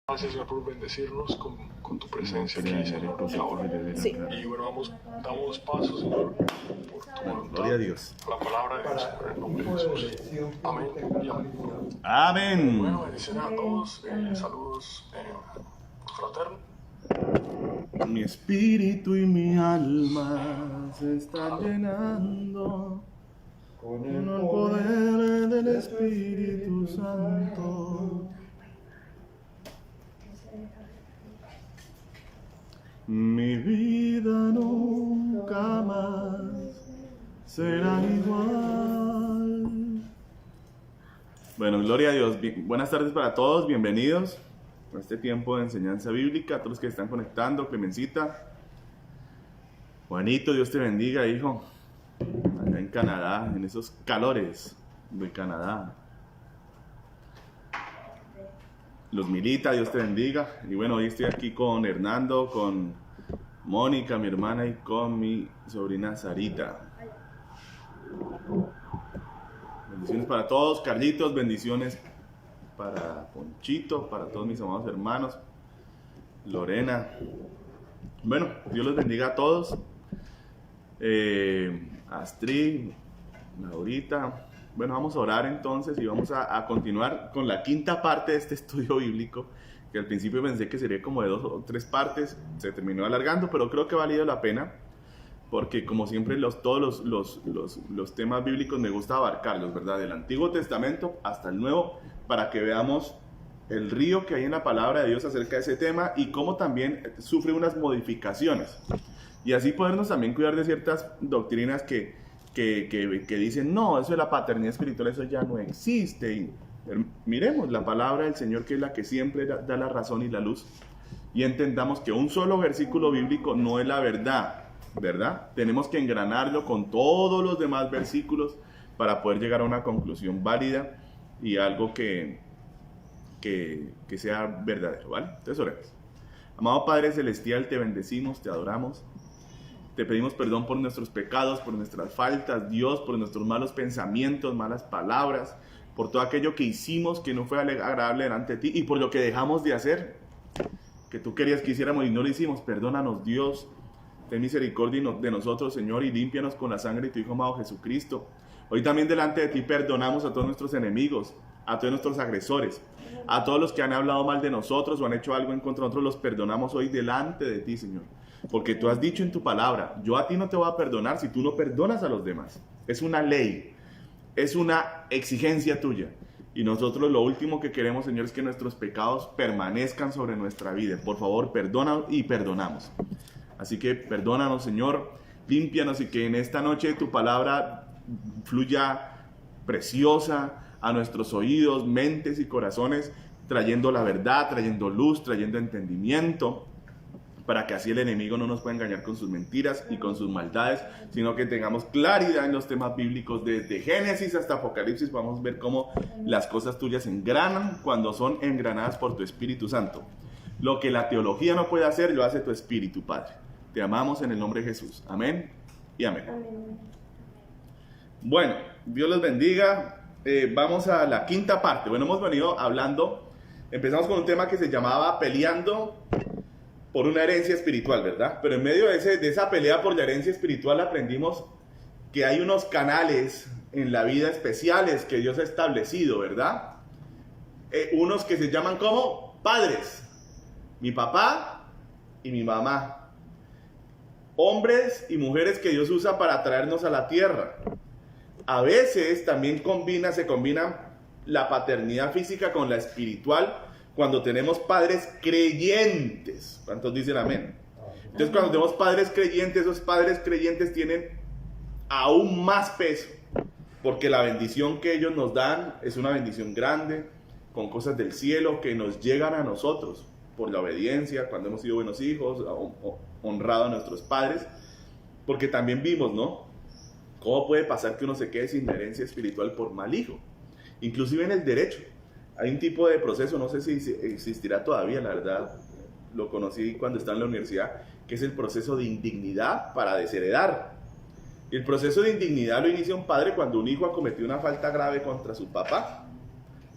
Gracias, Señor, por bendecirnos con tu presencia aquí, Señor, ahora. Sí. Y bueno, damos paso, Señor, por tu voluntad. Gloria a Dios. A la palabra de Dios, en el nombre de Jesús. Amén y amén. Amén. Bueno, bendiciones a todos. Saludos fraternos. Mi espíritu y mi alma se están llenando con el poder del Espíritu Santo. Mi vida nunca más será igual. Bueno, gloria a Dios. Buenas tardes para todos, bienvenidos a este tiempo de enseñanza bíblica, a todos los que están conectando, Clemencita, Juanito, Dios te bendiga, hijo, allá en Canadá, en esos calores de Canadá. Los Milita, Dios te bendiga. Y bueno, hoy estoy aquí con Hernando, con Mónica, mi hermana, y con mi sobrina Sarita. Bendiciones para todos. Carlitos, bendiciones para Ponchito, para todos mis amados hermanos. Lorena. Bueno, Dios los bendiga a todos. Astrid, Laurita. Bueno, vamos a orar entonces y vamos a continuar con la quinta parte de este estudio bíblico, que al principio pensé que sería como de 2 o 3 partes, se terminó alargando, pero creo que ha valido la pena, porque como siempre todos los temas bíblicos me gusta abarcarlos, ¿verdad? Del Antiguo Testamento hasta el Nuevo, para que veamos el río que hay en la palabra de Dios acerca de ese tema y cómo también sufre unas modificaciones. Y así podernos también cuidar de ciertas doctrinas que dicen, no, eso de la paternidad espiritual, eso ya no existe. Y miremos la palabra del Señor, que es la que siempre da la razón y la luz, y entendamos que un solo versículo bíblico no es la verdad, ¿verdad? Tenemos que engranarlo con todos los demás versículos para poder llegar a una conclusión válida y algo que sea verdadero, ¿vale? Entonces oremos. Amado Padre Celestial, te bendecimos, te adoramos. Te pedimos perdón por nuestros pecados, por nuestras faltas, Dios, por nuestros malos pensamientos, malas palabras, por todo aquello que hicimos que no fue agradable delante de ti y por lo que dejamos de hacer, que tú querías que hiciéramos y no lo hicimos. Perdónanos, Dios. Ten misericordia de nosotros, Señor, y límpianos con la sangre de tu Hijo amado Jesucristo. Hoy también delante de ti perdonamos a todos nuestros enemigos, a todos nuestros agresores, a todos los que han hablado mal de nosotros o han hecho algo en contra de nosotros. Los perdonamos hoy delante de ti, Señor. Porque tú has dicho en tu palabra, yo a ti no te voy a perdonar si tú no perdonas a los demás. Es una ley, es una exigencia tuya. Y nosotros lo último que queremos, Señor, es que nuestros pecados permanezcan sobre nuestra vida. Por favor, perdónanos y perdonamos. Así que perdónanos, Señor, límpianos y que en esta noche tu palabra fluya preciosa a nuestros oídos, mentes y corazones, trayendo la verdad, trayendo luz, trayendo entendimiento, para que así el enemigo no nos pueda engañar con sus mentiras y con sus maldades, sino que tengamos claridad en los temas bíblicos desde Génesis hasta Apocalipsis. Vamos a ver cómo las cosas tuyas engranan cuando son engranadas por tu Espíritu Santo. Lo que la teología no puede hacer, lo hace tu Espíritu, Padre. Te amamos en el nombre de Jesús. Amén y amén. Bueno, Dios los bendiga. Vamos a la quinta parte. Bueno, hemos venido hablando, empezamos con un tema que se llamaba peleando por una herencia espiritual, ¿verdad? Pero en medio de esa pelea por la herencia espiritual aprendimos que hay unos canales en la vida especiales que Dios ha establecido, ¿verdad? Unos que se llaman como padres, mi papá y mi mamá. Hombres y mujeres que Dios usa para traernos a la tierra. A veces también se combina la paternidad física con la espiritual, cuando tenemos padres creyentes. ¿Cuántos dicen amén? Entonces, cuando tenemos padres creyentes, esos padres creyentes tienen aún más peso, porque la bendición que ellos nos dan es una bendición grande, con cosas del cielo que nos llegan a nosotros por la obediencia, cuando hemos sido buenos hijos, honrado a nuestros padres, porque también vimos, ¿no? ¿Cómo puede pasar que uno se quede sin herencia espiritual por mal hijo? Inclusive en el derecho. Hay un tipo de proceso, no sé si existirá todavía, la verdad, lo conocí cuando estaba en la universidad, que es el proceso de indignidad para desheredar. Y el proceso de indignidad lo inicia un padre cuando un hijo ha cometido una falta grave contra su papá.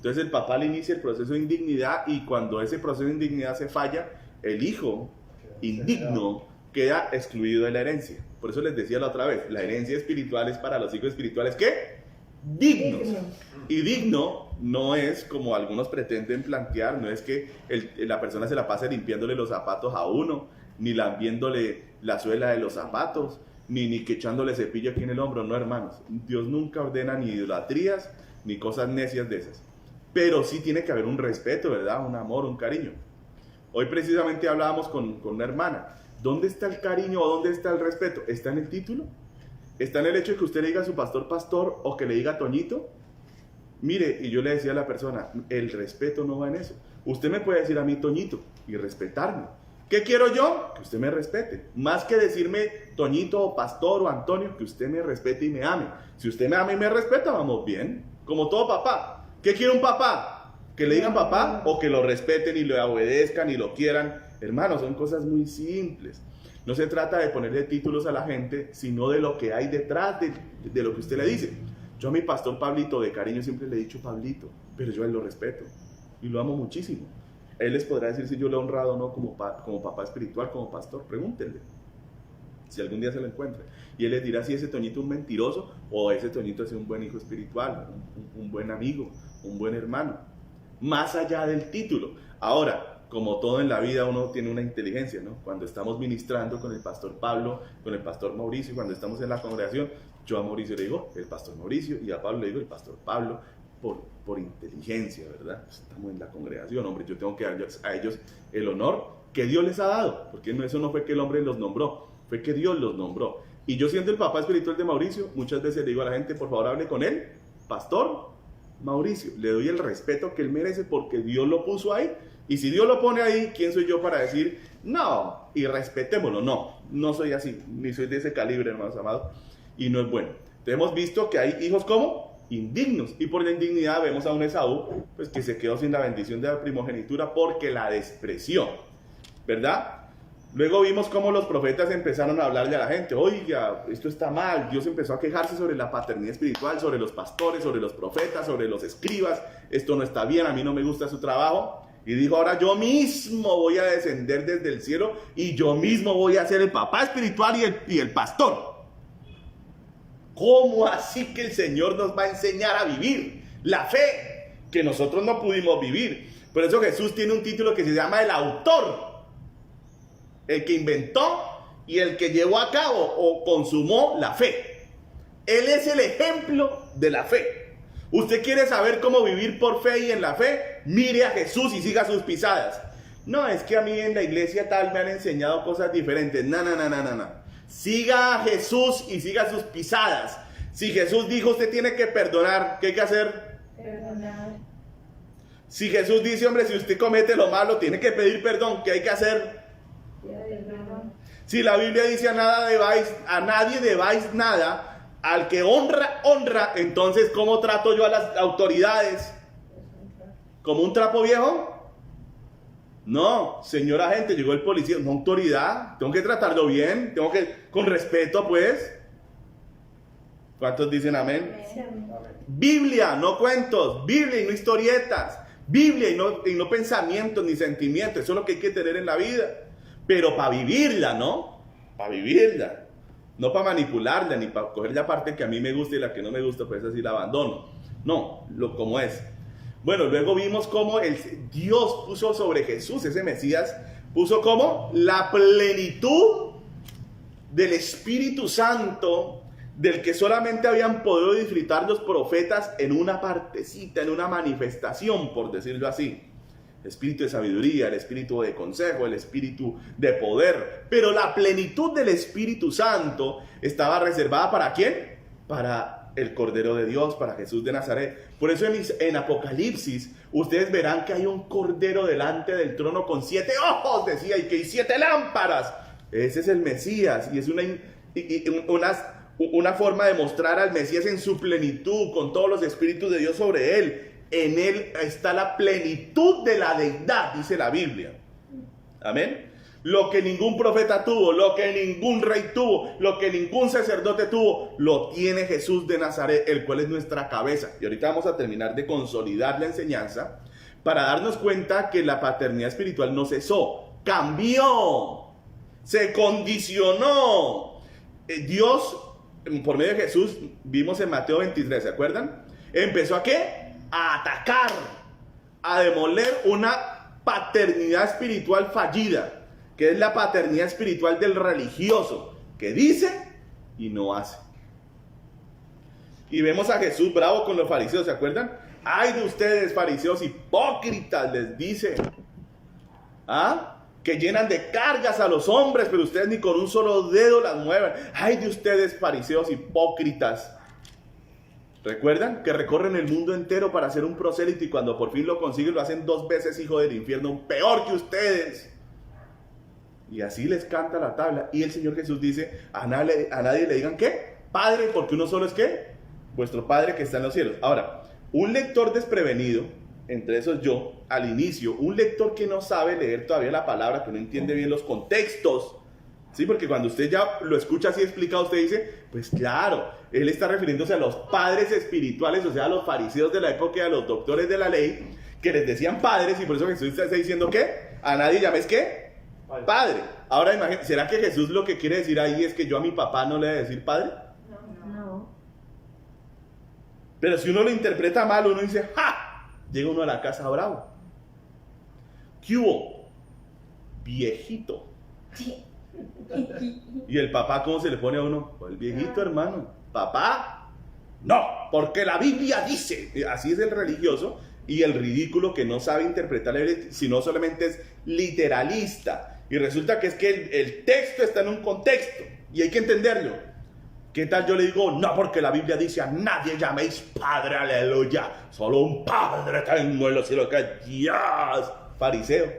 Entonces el papá le inicia el proceso de indignidad y cuando ese proceso de indignidad se falla, el hijo indigno queda excluido de la herencia. Por eso les decía la otra vez, la herencia espiritual es para los hijos espirituales, ¿qué? Dignos. Y digno no es como algunos pretenden plantear, no es que la persona se la pase limpiándole los zapatos a uno, ni lambiéndole la suela de los zapatos, ni que echándole cepillo aquí en el hombro. No, hermanos, Dios nunca ordena ni idolatrías, ni cosas necias de esas. Pero sí tiene que haber un respeto, ¿verdad? Un amor, un cariño. Hoy precisamente hablábamos con una hermana. ¿Dónde está el cariño o dónde está el respeto? ¿Está en el título? ¿Está en el hecho de que usted le diga a su pastor, pastor, o que le diga Toñito? Mire, y yo le decía a la persona, el respeto no va en eso. Usted me puede decir a mí Toñito y respetarme. ¿Qué quiero yo? Que usted me respete. Más que decirme Toñito o pastor o Antonio, que usted me respete y me ame. Si usted me ama y me respeta, vamos bien. Como todo papá. ¿Qué quiere un papá? Que le digan papá o que lo respeten y lo obedezcan y lo quieran. Hermanos, son cosas muy simples. No se trata de ponerle títulos a la gente, sino de lo que hay detrás de lo que usted le dice. Yo a mi pastor Pablito, de cariño, siempre le he dicho Pablito, pero yo a él lo respeto y lo amo muchísimo. Él les podrá decir si yo lo he honrado o no como papá espiritual, como pastor. Pregúntenle, si algún día se lo encuentra. Y él les dirá si ese Toñito es un mentiroso o ese Toñito es un buen hijo espiritual, un buen amigo, un buen hermano. Más allá del título. Ahora, como todo en la vida, uno tiene una inteligencia, ¿no? Cuando estamos ministrando con el pastor Pablo, con el pastor Mauricio, cuando estamos en la congregación, yo a Mauricio le digo el pastor Mauricio y a Pablo le digo el pastor Pablo, por inteligencia, ¿verdad? Estamos en la congregación, hombre, yo tengo que darles a ellos el honor que Dios les ha dado, porque eso no fue que el hombre los nombró, fue que Dios los nombró. Y yo, siendo el papá espiritual de Mauricio, muchas veces le digo a la gente, por favor, hable con él, pastor Mauricio, le doy el respeto que él merece porque Dios lo puso ahí. Y si Dios lo pone ahí, ¿quién soy yo para decir no? Y respetémoslo. No soy así, ni soy de ese calibre, hermanos amados. Y no es bueno. Entonces hemos visto que hay hijos como indignos. Y por la indignidad vemos a un Esaú pues, que se quedó sin la bendición de la primogenitura porque la despreció. ¿Verdad? Luego vimos cómo los profetas empezaron a hablarle a la gente. Oiga, esto está mal. Dios empezó a quejarse sobre la paternidad espiritual, sobre los pastores, sobre los profetas, sobre los escribas. Esto no está bien, a mí no me gusta su trabajo. Y dijo, ahora yo mismo voy a descender desde el cielo y yo mismo voy a ser el papá espiritual y el pastor. ¿Cómo así que el Señor nos va a enseñar a vivir la fe que nosotros no pudimos vivir? Por eso Jesús tiene un título que se llama el autor, el que inventó y el que llevó a cabo o consumó la fe. Él es el ejemplo de la fe. ¿Usted quiere saber cómo vivir por fe y en la fe? Mire a Jesús y siga sus pisadas. No, es que a mí en la iglesia tal me han enseñado cosas diferentes. No. Siga a Jesús y siga sus pisadas. Si Jesús dijo usted tiene que perdonar, ¿qué hay que hacer? Perdonar. Si Jesús dice, hombre, si usted comete lo malo, tiene que pedir perdón, ¿qué hay que hacer? Si la Biblia dice a nadie debáis nada, al que honra, entonces ¿cómo trato yo a las autoridades? ¿Como un trapo viejo? No, señora gente, llegó el policía, no autoridad, tengo que tratarlo bien, con respeto pues. ¿Cuántos dicen amén? Biblia, no cuentos, Biblia y no historietas, Biblia y no pensamientos ni sentimientos, eso es lo que hay que tener en la vida. Pero para vivirla, ¿no? Para vivirla. No para manipularla, ni para coger la parte que a mí me gusta y la que no me gusta, pues así la abandono. No, como es. Bueno, luego vimos cómo Dios puso sobre Jesús, ese Mesías, puso como la plenitud del Espíritu Santo, del que solamente habían podido disfrutar los profetas en una partecita, en una manifestación, por decirlo así. El espíritu de sabiduría, el espíritu de consejo, el espíritu de poder. Pero la plenitud del Espíritu Santo estaba reservada ¿para quién? Para el Cordero de Dios, para Jesús de Nazaret. Por eso en Apocalipsis ustedes verán que hay un Cordero delante del trono con 7 ojos, decía, y que hay 7 lámparas. Ese es el Mesías y es una forma de mostrar al Mesías en su plenitud, con todos los espíritus de Dios sobre él. En él está la plenitud de la deidad, dice la Biblia. Amén. Lo que ningún profeta tuvo, lo que ningún rey tuvo, lo que ningún sacerdote tuvo, lo tiene Jesús de Nazaret, el cual es nuestra cabeza. Y ahorita vamos a terminar de consolidar la enseñanza para darnos cuenta que la paternidad espiritual no cesó, cambió, se condicionó. Dios, por medio de Jesús, vimos en Mateo 23, ¿se acuerdan? Empezó ¿a qué? A atacar, a demoler una paternidad espiritual fallida, que es la paternidad espiritual del religioso, que dice y no hace. Y vemos a Jesús bravo con los fariseos, ¿se acuerdan? ¡Ay de ustedes, fariseos hipócritas!, les dice, que llenan de cargas a los hombres, pero ustedes ni con un solo dedo las mueven. ¡Ay de ustedes, fariseos hipócritas! ¿Recuerdan? Que recorren el mundo entero para hacer un prosélito y cuando por fin lo consiguen lo hacen 2 veces hijo del infierno, peor que ustedes. Y así les canta la tabla. Y el Señor Jesús dice, a nadie le digan ¿qué? Padre, porque uno solo es ¿qué? Vuestro Padre que está en los cielos. Ahora, un lector desprevenido, entre esos yo, al inicio, un lector que no sabe leer todavía la palabra, que no entiende bien los contextos, ¿sí? Porque cuando usted ya lo escucha así explicado, usted dice, pues claro, él está refiriéndose a los padres espirituales, o sea, a los fariseos de la época, a los doctores de la ley, que les decían padres, y por eso Jesús está diciendo ¿qué? A nadie llames ¿qué? Padre. Ahora imagínate, ¿será que Jesús lo que quiere decir ahí es que yo a mi papá no le voy a decir padre? No. Pero si uno lo interpreta mal, uno dice, ¡ja! Llega uno a la casa bravo. ¿Qué hubo? Viejito. Y el papá, ¿cómo se le pone a uno? Pues el viejito, hermano. ¿Papá? No, porque la Biblia dice. Así es el religioso y el ridículo que no sabe interpretar la Biblia, sino solamente es literalista. Y resulta que es que el texto está en un contexto y hay que entenderlo. ¿Qué tal yo le digo? No, porque la Biblia dice a nadie llaméis padre, aleluya. Solo un padre tengo en los cielos, que es Dios. Fariseo.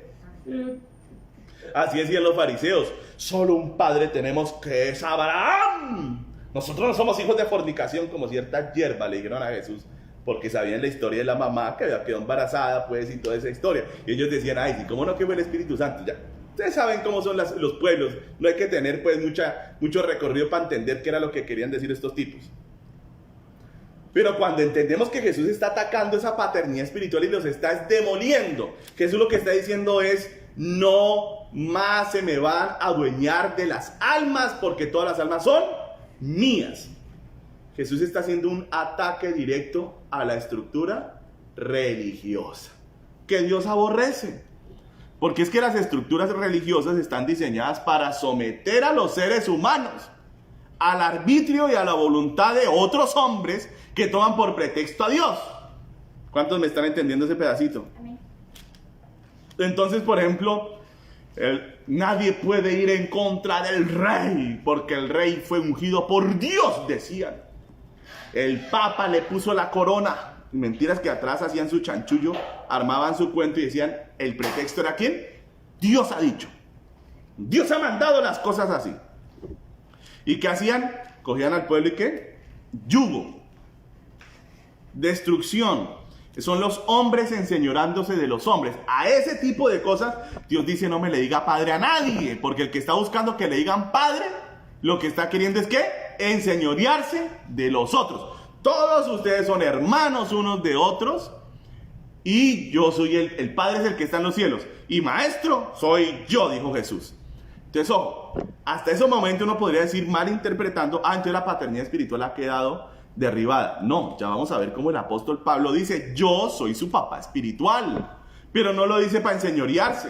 Así decían los fariseos. Solo un padre tenemos, que es Abraham. Nosotros no somos hijos de fornicación como cierta hierba, le dijeron a Jesús. Porque sabían la historia de la mamá que había quedado embarazada, pues, y toda esa historia. Y ellos decían, ay, sí, ¿cómo no que fue el Espíritu Santo? Ya. Ustedes saben cómo son los pueblos. No hay que tener, pues, mucho recorrido para entender qué era lo que querían decir estos tipos. Pero cuando entendemos que Jesús está atacando esa paternidad espiritual y los está demoliendo, Jesús lo que está diciendo es, no más se me van a adueñar de las almas, porque todas las almas son mías. Jesús está haciendo un ataque directo a la estructura religiosa, que Dios aborrece. Porque es que las estructuras religiosas están diseñadas para someter a los seres humanos al arbitrio y a la voluntad de otros hombres que toman por pretexto a Dios. ¿Cuántos me están entendiendo ese pedacito? Amén. Entonces, por ejemplo, nadie puede ir en contra del rey, porque el rey fue ungido por Dios, decían. El Papa le puso la corona. Mentiras que atrás hacían su chanchullo, armaban su cuento y decían, el pretexto era ¿quién? Dios ha dicho. Dios ha mandado las cosas así. ¿Y qué hacían? Cogían al pueblo y ¿qué? Yugo. Destrucción. Son los hombres enseñorándose de los hombres. A ese tipo de cosas, Dios dice, no me le diga padre a nadie, porque el que está buscando que le digan padre, lo que está queriendo es ¿qué? Enseñorearse de los otros. Todos ustedes son hermanos unos de otros y yo soy el Padre es el que está en los cielos y maestro soy yo, dijo Jesús. Entonces, ojo, hasta ese momento uno podría decir, malinterpretando, entonces la paternidad espiritual ha quedado derribada. No, ya vamos a ver cómo el apóstol Pablo dice, yo soy su papá espiritual, pero no lo dice para enseñorearse,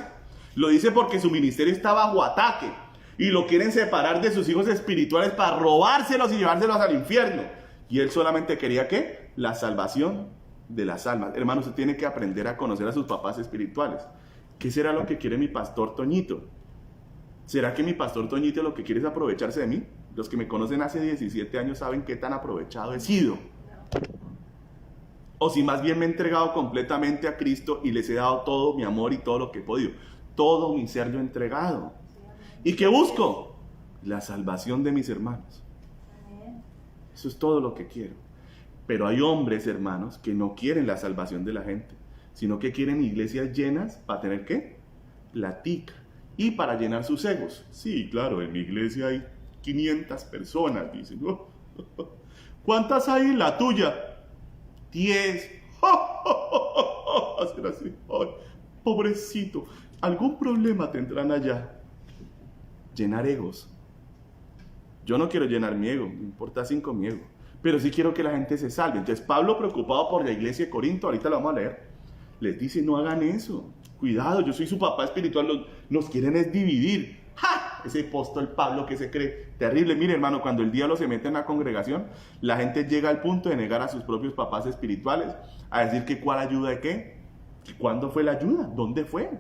lo dice porque su ministerio está bajo ataque y lo quieren separar de sus hijos espirituales para robárselos y llevárselos al infierno. Y él solamente quería ¿qué? La salvación de las almas. Hermano, usted tiene que aprender a conocer a sus papás espirituales. ¿Qué será lo que quiere mi pastor Toñito? ¿Será que mi pastor Toñito lo que quiere es aprovecharse de mí? Los que me conocen hace 17 años saben qué tan aprovechado he sido. O si más bien me he entregado completamente a Cristo y les he dado todo mi amor y todo lo que he podido. Todo mi ser yo he entregado. ¿Y qué busco? La salvación de mis hermanos. Eso es todo lo que quiero. Pero hay hombres, hermanos, que no quieren la salvación de la gente, sino que quieren iglesias llenas para tener ¿qué? Platica. y para llenar sus egos. Sí, claro, en mi iglesia hay 500 personas, dicen. ¿Cuántas hay en la tuya? 10. Hacer así. Ay, pobrecito, algún problema tendrán allá. Llenar egos. Yo no quiero llenar mi ego, me importa 5 mi ego, pero sí quiero que la gente se salve. Entonces Pablo, preocupado por la iglesia de Corinto, ahorita lo vamos a leer, les dice: no hagan eso, cuidado, yo soy su papá espiritual, nos quieren es dividir. ¡Ja! Ese apóstol Pablo que se cree terrible. Mire, hermano, cuando el diablo se mete en la congregación, la gente llega al punto de negar a sus propios papás espirituales, a decir que cuál ayuda de qué, ¿cuándo fue la ayuda? ¿Dónde fue?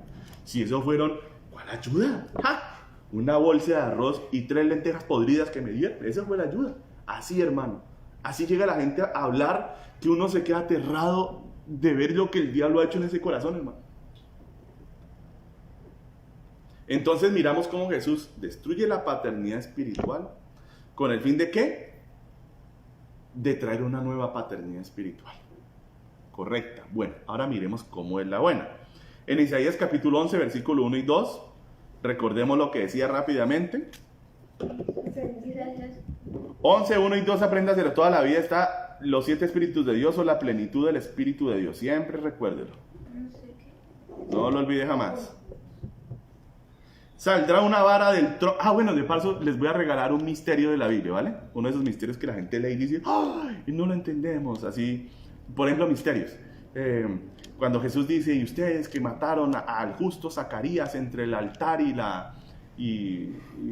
Si eso fueron, ¿cuál ayuda? ¡Ja! Una bolsa de arroz y 3 lentejas podridas que me dieron, esa fue la ayuda. Así, hermano, así llega la gente a hablar, que uno se queda aterrado de ver lo que el diablo ha hecho en ese corazón, hermano. Entonces miramos cómo Jesús destruye la paternidad espiritual, ¿con el fin de qué? De traer una nueva paternidad espiritual correcta. Bueno, ahora miremos cómo es la buena. En Isaías capítulo 11, versículo 1 y 2, recordemos lo que decía rápidamente. 11, 1 y 2, apréndaselo toda la vida. Está los 7 espíritus de Dios o la plenitud del espíritu de Dios. Siempre recuérdelo. No lo olvide jamás. Saldrá una vara del trono. Bueno, de paso les voy a regalar un misterio de la Biblia, ¿vale? Uno de esos misterios que la gente lee y dice: ¡ay! Y no lo entendemos. Así, por ejemplo, misterios. Cuando Jesús dice: y ustedes que mataron al justo Zacarías entre el altar y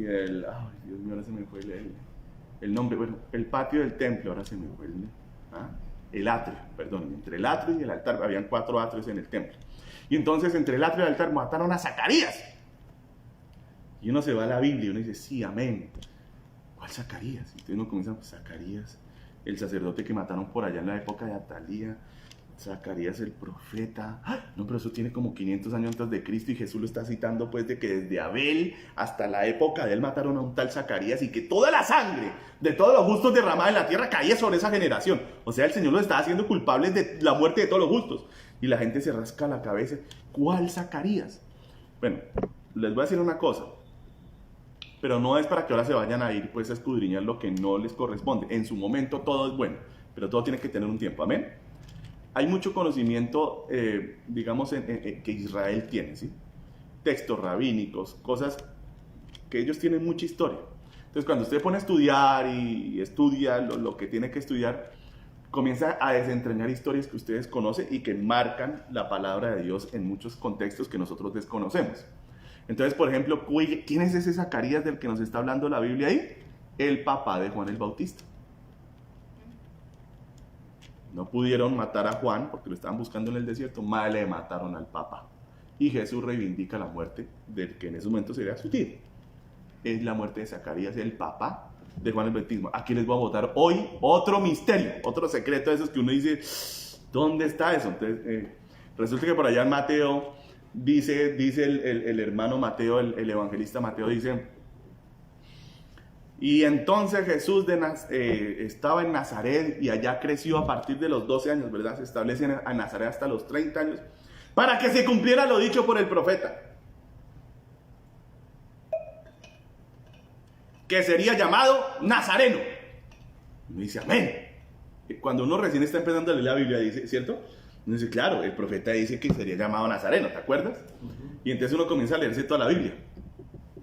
el... Ay, Dios mío, ahora se me fue el nombre. Bueno, el patio del templo, ahora se me fue el atrio, perdón. Entre el atrio y el altar, habían 4 atrios en el templo. Y entonces entre el atrio y el altar mataron a Zacarías. Y uno se va a la Biblia y uno dice: sí, amén. ¿Cuál Zacarías? Y entonces uno comienza: pues Zacarías, el sacerdote que mataron por allá en la época de Atalía. Zacarías el profeta. No, pero eso tiene como 500 años antes de Cristo, y Jesús lo está citando pues de que desde Abel hasta la época de él mataron a un tal Zacarías, y que toda la sangre de todos los justos derramada en la tierra caía sobre esa generación. O sea, el Señor los estaba haciendo culpables de la muerte de todos los justos. Y la gente se rasca la cabeza: ¿cuál Zacarías? Bueno, les voy a decir una cosa, pero no es para que ahora se vayan a ir pues a escudriñar lo que no les corresponde. En su momento todo es bueno, pero todo tiene que tener un tiempo. Amén. Hay mucho conocimiento, digamos, que Israel tiene, ¿sí? Textos rabínicos, cosas que ellos tienen mucha historia. Entonces, cuando usted pone a estudiar y estudia lo que tiene que estudiar, comienza a desentrañar historias que ustedes conocen y que marcan la palabra de Dios en muchos contextos que nosotros desconocemos. Entonces, por ejemplo, ¿quién es ese Zacarías del que nos está hablando la Biblia ahí? El papá de Juan el Bautista. No pudieron matar a Juan porque lo estaban buscando en el desierto, mal le mataron al Papa. Y Jesús reivindica la muerte del que en ese momento sería su tío. Es la muerte de Zacarías, el papá de Juan el Bautismo. Aquí les voy a botar hoy otro misterio, otro secreto de esos que uno dice: ¿dónde está eso? Entonces, resulta que por allá en Mateo, dice el hermano Mateo, el evangelista Mateo, dice: y entonces Jesús estaba en Nazaret y allá creció a partir de los 12 años, ¿verdad? Se establece en Nazaret hasta los 30 años, para que se cumpliera lo dicho por el profeta, que sería llamado Nazareno. Uno dice: amén. Cuando uno recién está empezando a leer la Biblia, dice, ¿cierto? Uno dice: claro, el profeta dice que sería llamado Nazareno, ¿te acuerdas? Y entonces uno comienza a leerse toda la Biblia.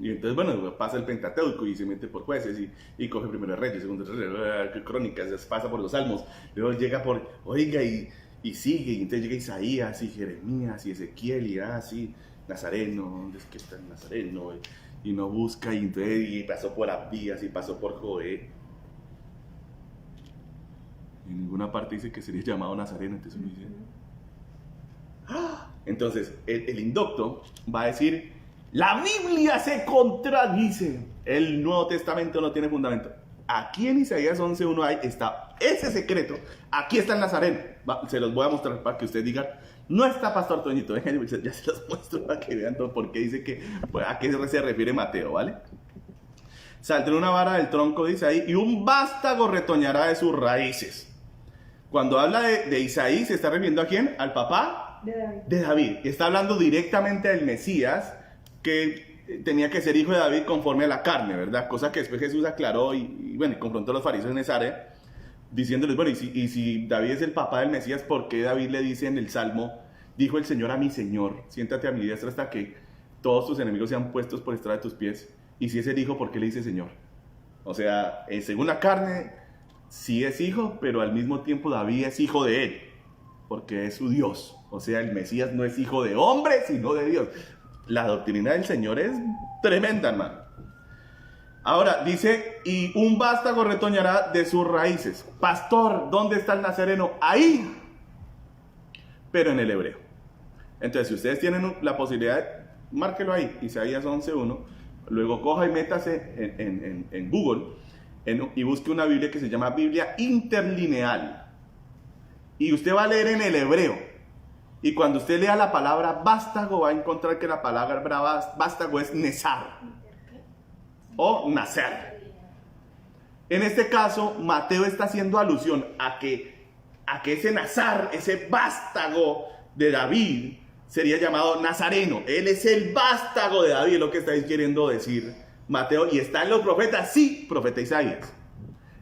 Y entonces, bueno, pasa el Pentateuco y se mete por Jueces y coge primero Reyes, segundo Reyes, Crónicas, pasa por los Salmos, luego llega por, oiga, y sigue, y entonces llega Isaías y Jeremías y Ezequiel y así, Nazareno, ¿dónde es que está el Nazareno? Y no busca, y entonces y pasó por Abdías y pasó por Joé. En ninguna parte dice que sería llamado Nazareno, entonces uno dice... ¡ah! Entonces, el indocto va a decir: la Biblia se contradice, el Nuevo Testamento no tiene fundamento. Aquí en Isaías 11:1 está ese secreto. Aquí está el Nazareno. Se los voy a mostrar para que ustedes digan: no está Pastor Toñito. Ya se los muestro para que vean todo porque dice que, pues, a qué se refiere Mateo, ¿vale? Saldrá una vara del tronco de Isaí y un vástago retoñará de sus raíces. Cuando habla de Isaí, ¿se está refiriendo a quién? ¿Al papá? De David. Está hablando directamente del Mesías, que tenía que ser hijo de David conforme a la carne, ¿verdad? Cosa que después Jesús aclaró y bueno, confrontó a los fariseos en esa área, diciéndoles, bueno, y si David es el papá del Mesías, ¿por qué David le dice en el Salmo, dijo el Señor a mi Señor, siéntate a mi diestra hasta que todos tus enemigos sean puestos por estrado de tus pies? Y si es el hijo, ¿por qué le dice Señor? O sea, según la carne, sí es hijo, pero al mismo tiempo David es hijo de él, porque es su Dios. O sea, el Mesías no es hijo de hombre, sino de Dios. La doctrina del Señor es tremenda, hermano. Ahora, dice, y un vástago retoñará de sus raíces. Pastor, ¿dónde está el nazareno? Ahí, pero en el hebreo. Entonces, si ustedes tienen la posibilidad, márquelo ahí, Isaías 11:1. Luego coja y métase en Google y busque una Biblia que se llama Biblia interlineal. Y usted va a leer en el hebreo. Y cuando usted lea la palabra vástago, va a encontrar que la palabra vástago es nezar o nacer. En este caso, Mateo está haciendo alusión a que ese nazar, ese vástago de David, sería llamado nazareno. Él es el vástago de David, es lo que estáis queriendo decir, Mateo. ¿Y está en los profetas? Sí, profeta Isaías.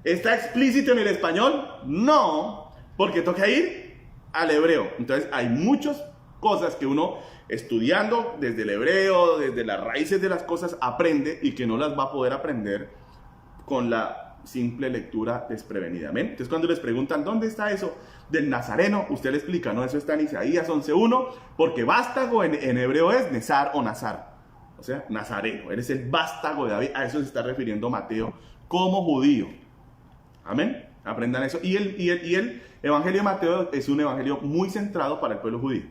¿Está explícito en el español? No, porque toca ir al hebreo. Entonces hay muchas cosas que uno estudiando desde el hebreo, desde las raíces de las cosas, aprende y que no las va a poder aprender con la simple lectura desprevenida. ¿Amén? Entonces cuando les preguntan ¿dónde está eso del nazareno? Usted le explica, no, eso está en Isaías 11:1, porque vástago en hebreo es nezar o nazar, o sea, nazareno. Eres el vástago de David. A eso se está refiriendo Mateo como judío. Amén. Aprendan eso. Y el evangelio de Mateo es un evangelio muy centrado para el pueblo judío.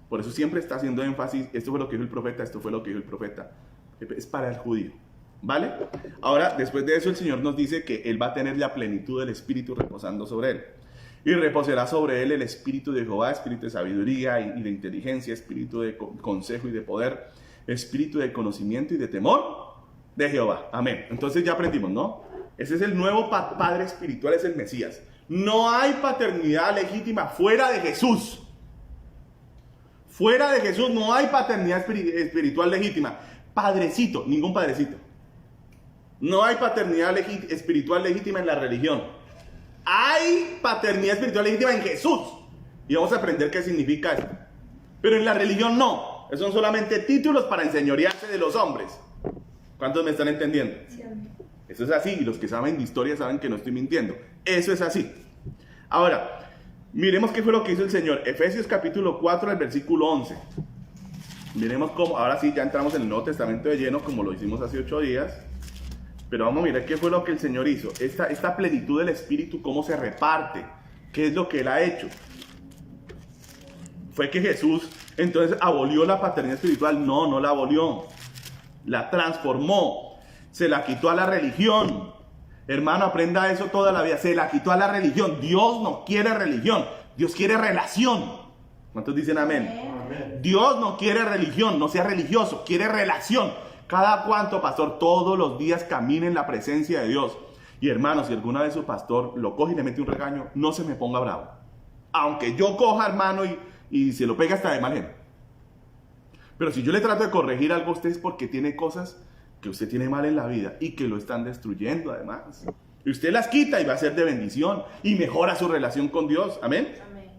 Por eso siempre está haciendo énfasis, esto fue lo que dijo el profeta, esto fue lo que dijo el profeta. Es para el judío. ¿Vale? Ahora, después de eso, el Señor nos dice que Él va a tener la plenitud del Espíritu reposando sobre Él. Y reposará sobre Él el Espíritu de Jehová, Espíritu de sabiduría y de inteligencia, Espíritu de consejo y de poder, Espíritu de conocimiento y de temor de Jehová. Amén. Entonces ya aprendimos, ¿no? Ese es el nuevo Padre espiritual, es el Mesías. No hay paternidad legítima fuera de Jesús. Fuera de Jesús no hay paternidad espiritual legítima. Padrecito, ningún padrecito. No hay paternidad espiritual legítima en la religión. Hay paternidad espiritual legítima en Jesús. Y vamos a aprender qué significa esto. Pero en la religión no. Esos son solamente títulos para enseñorearse de los hombres. ¿Cuántos me están entendiendo? Sí. Eso es así, y los que saben de historia saben que no estoy mintiendo. Eso es así. Ahora, miremos qué fue lo que hizo el Señor. Efesios capítulo 4, el versículo 11. Miremos cómo, ahora sí, ya entramos en el Nuevo Testamento de lleno, como lo hicimos hace 8 días. Pero vamos a mirar qué fue lo que el Señor hizo. Esta plenitud del Espíritu, cómo se reparte. ¿Qué es lo que Él ha hecho? Fue que Jesús, entonces, abolió la paternidad espiritual. No, no la abolió. La transformó. Se la quitó a la religión. Hermano, aprenda eso toda la vida. Se la quitó a la religión. Dios no quiere religión. Dios quiere relación. ¿Cuántos dicen amén? Amén. Dios no quiere religión. No sea religioso. Quiere relación. Cada cuanto, pastor, todos los días camine en la presencia de Dios. Y hermano, si alguna vez su pastor lo coge y le mete un regaño, no se me ponga bravo. Aunque yo coja, hermano, y se lo pega hasta de mal genio. Pero si yo le trato de corregir algo a usted es porque tiene cosas que usted tiene mal en la vida y que lo están destruyendo además. Y usted las quita y va a ser de bendición y mejora su relación con Dios. Amén. Amén.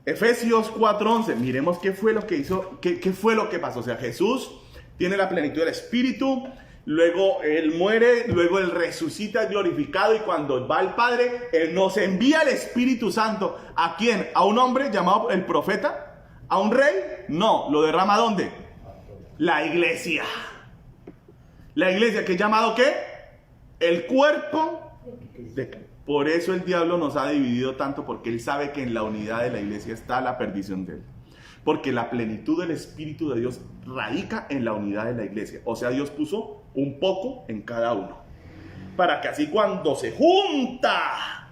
Efesios 4:11. Miremos qué fue lo que hizo, qué fue lo que pasó. O sea, Jesús tiene la plenitud del Espíritu, luego Él muere, luego Él resucita glorificado y cuando va al Padre, Él nos envía el Espíritu Santo. ¿A quién? ¿A un hombre llamado el profeta? ¿A un rey? No. ¿Lo derrama ¿dónde? La iglesia. La iglesia, ¿qué es llamado qué? El cuerpo. Por eso el diablo nos ha dividido tanto, porque él sabe que en la unidad de la iglesia está la perdición de él. Porque la plenitud del Espíritu de Dios radica en la unidad de la iglesia. O sea, Dios puso un poco en cada uno. Para que así cuando se junta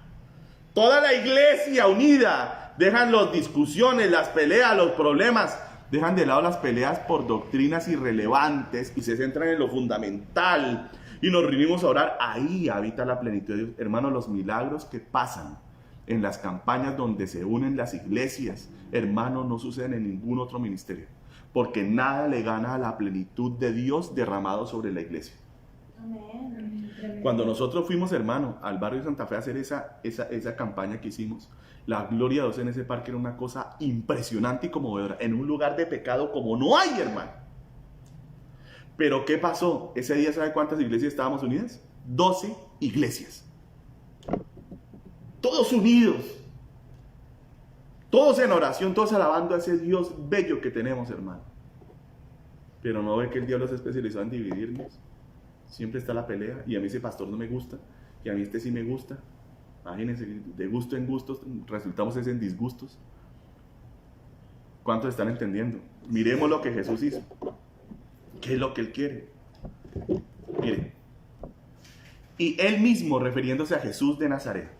toda la iglesia unida, dejan las discusiones, las peleas, los problemas, dejan de lado las peleas por doctrinas irrelevantes y se centran en lo fundamental y nos reunimos a orar. Ahí habita la plenitud de Dios. Hermanos, los milagros que pasan en las campañas donde se unen las iglesias, hermanos, no suceden en ningún otro ministerio. porque nada le gana a la plenitud de Dios derramado sobre la iglesia. Amén. Cuando nosotros fuimos, hermano, al barrio de Santa Fe a hacer esa campaña que hicimos, la gloria de Dios en ese parque era una cosa impresionante y conmovedora, en un lugar de pecado como no hay, hermano. Pero ¿qué pasó? Ese día, ¿sabe cuántas iglesias estábamos unidas? 12 iglesias. Todos unidos. Todos en oración, todos alabando a ese Dios bello que tenemos, hermano. Pero no ve que el diablo se especializó en dividirnos. Siempre está la pelea. Y a mí ese pastor no me gusta. Y a mí este sí me gusta. Imagínense, de gusto en gustos, resultamos en disgustos. ¿Cuántos están entendiendo? Miremos lo que Jesús hizo. ¿Qué es lo que Él quiere? Miren. Y Él mismo, refiriéndose a Jesús de Nazaret,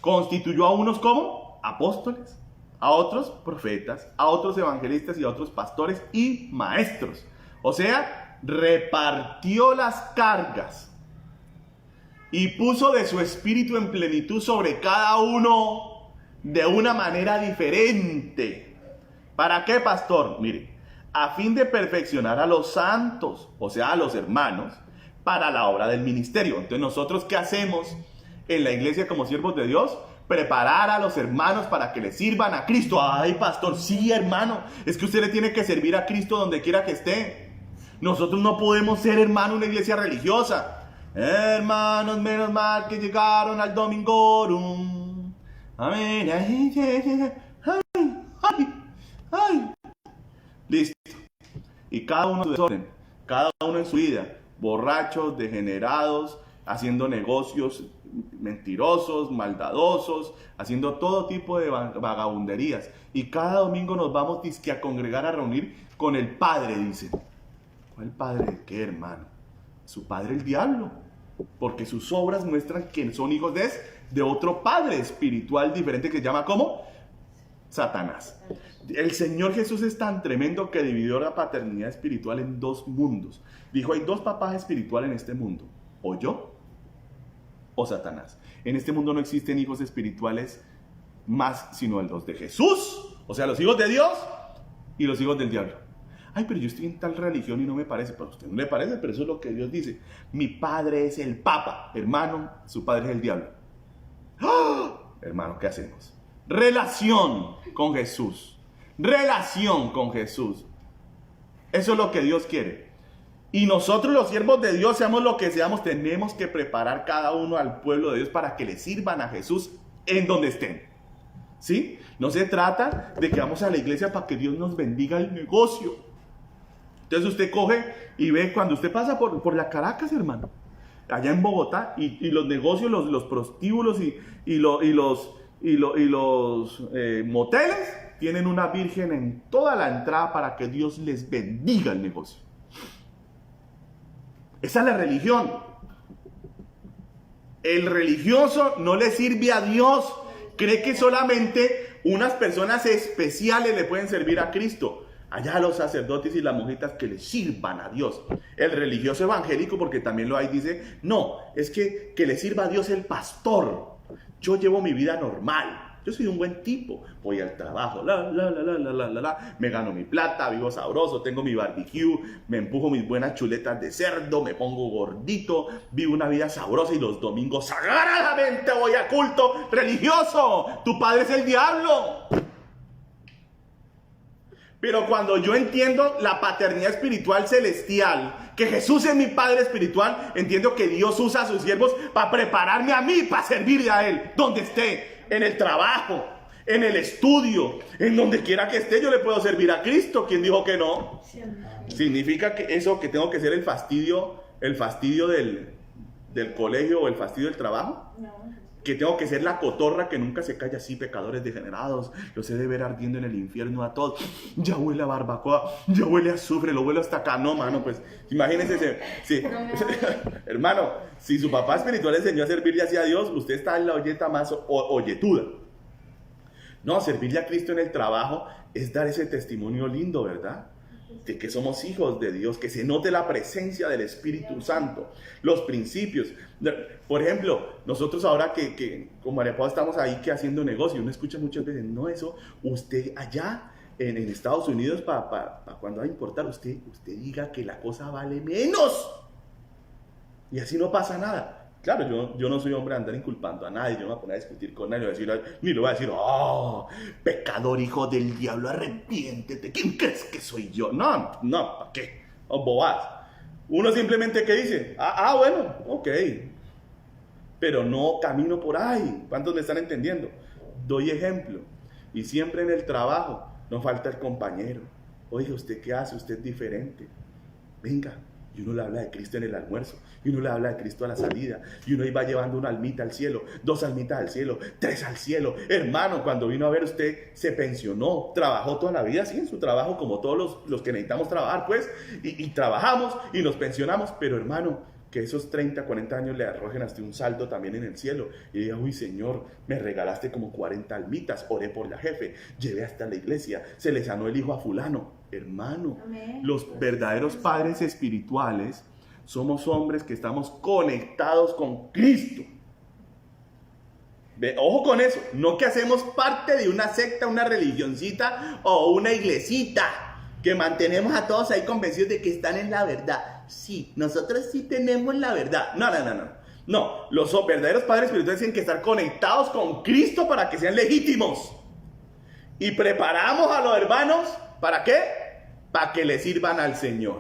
constituyó a unos como apóstoles, a otros profetas, a otros evangelistas y a otros pastores y maestros. O sea, repartió las cargas y puso de su espíritu en plenitud sobre cada uno de una manera diferente. ¿Para qué, pastor? Mire, a fin de perfeccionar a los santos, o sea, a los hermanos, para la obra del ministerio. Entonces, ¿nosotros qué hacemos en la iglesia como siervos de Dios? Preparar a los hermanos para que le sirvan a Cristo. Ay, pastor, sí, hermano, es que usted le tiene que servir a Cristo donde quiera que esté. Nosotros no podemos ser, hermano, una iglesia religiosa. Hermanos, menos mal que llegaron al Domingorum. Amén. Ay. Listo. Y cada uno en su desorden, cada uno en su vida, borrachos, degenerados, haciendo negocios mentirosos, maldadosos, haciendo todo tipo de vagabunderías. Y cada domingo nos vamos dizque a congregar, a reunir con el Padre, dice. ¿Cuál Padre de qué, hermano? Su Padre el diablo. Porque sus obras muestran que son hijos de otro Padre espiritual diferente que se llama ¿cómo? Satanás. El Señor Jesús es tan tremendo que dividió la paternidad espiritual en dos mundos. Dijo, hay dos papás espirituales en este mundo. O yo o Satanás. En este mundo no existen hijos espirituales más sino los de Jesús. O sea, los hijos de Dios y los hijos del diablo. Ay, pero yo estoy en tal religión y no me parece. Pero a usted no le parece, pero eso es lo que Dios dice. Mi padre es el Papa. Hermano, su padre es el diablo. ¡Oh! Hermano, ¿qué hacemos? Relación con Jesús. Relación con Jesús. Eso es lo que Dios quiere. Y nosotros los siervos de Dios, seamos lo que seamos, tenemos que preparar cada uno al pueblo de Dios para que le sirvan a Jesús en donde estén. ¿Sí? No se trata de que vamos a la iglesia para que Dios nos bendiga el negocio. Entonces usted coge y ve cuando usted pasa por la Caracas, hermano, allá en Bogotá, y los negocios, los prostíbulos y los moteles tienen una virgen en toda la entrada para que Dios les bendiga el negocio. Esa es la religión. El religioso no le sirve a Dios. Cree que solamente unas personas especiales le pueden servir a Cristo. Allá los sacerdotes y las monjitas que le sirvan a Dios. El religioso evangélico, porque también lo hay, dice, no, es que le sirva a Dios el pastor. Yo llevo mi vida normal. Yo soy un buen tipo, voy al trabajo, me gano mi plata, vivo sabroso, tengo mi barbecue, me empujo mis buenas chuletas de cerdo, me pongo gordito, vivo una vida sabrosa y los domingos sagradamente voy a culto religioso. Tu padre es el diablo. Pero cuando yo entiendo la paternidad espiritual celestial, que Jesús es mi Padre espiritual, entiendo que Dios usa a sus siervos para prepararme a mí, para servirle a Él, donde esté. En el trabajo, en el estudio, en donde quiera que esté, yo le puedo servir a Cristo. ¿Quién dijo que no? ¿Significa que eso, que tengo que ser el fastidio del colegio o el fastidio del trabajo? No. Que tengo que ser la cotorra que nunca se calla, así, pecadores degenerados, los he de ver ardiendo en el infierno a todos. Ya huele a barbacoa, ya huele a azufre, lo huele hasta acá. No, mano, pues, imagínense, sí. Hermano, si su papá espiritual le enseñó a servirle así a Dios, usted está en la olleta más oyetuda. No, servirle a Cristo en el trabajo es dar ese testimonio lindo, ¿verdad? De que somos hijos de Dios, que se note la presencia del Espíritu Santo, los principios. Por ejemplo, nosotros ahora que con María Paula estamos ahí que haciendo negocio, uno escucha muchas veces, no, eso, usted allá en Estados Unidos para cuando va a importar, usted diga que la cosa vale menos. Y así no pasa nada. Claro, yo no soy hombre de andar inculpando a nadie, yo no me voy a poner a discutir con nadie, ni le voy a decir, oh, pecador, hijo del diablo, arrepiéntete, ¿quién crees que soy yo? No, ¿para qué? Oh, bobadas. Uno simplemente que dice, bueno, ok, pero no camino por ahí. ¿Cuántos me están entendiendo? Doy ejemplo. Y siempre en el trabajo no falta el compañero. Oye, ¿usted qué hace? Usted es diferente. Venga. Y uno le habla de Cristo en el almuerzo, y uno le habla de Cristo a la salida, y uno iba llevando una almita al cielo, 2 almitas al cielo, 3 al cielo. Hermano, cuando vino a ver usted, se pensionó, trabajó toda la vida, sí, en su trabajo, como todos los que necesitamos trabajar, pues, y trabajamos y nos pensionamos, pero hermano, que esos 30, 40 años le arrojen hasta un saldo también en el cielo, y diga, uy Señor, me regalaste como 40 almitas, oré por la jefe, llevé hasta la iglesia, se le sanó el hijo a fulano. Hermano, Amén. Los verdaderos padres espirituales somos hombres que estamos conectados con Cristo. Ojo con eso, no que hacemos parte de una secta, una religioncita o una iglesita, que mantenemos a todos ahí convencidos de que están en la verdad. Sí, nosotros sí tenemos la verdad. No, los verdaderos padres espirituales tienen que estar conectados con Cristo para que sean legítimos. Y preparamos a los hermanos, ¿para qué? Para que le sirvan al Señor.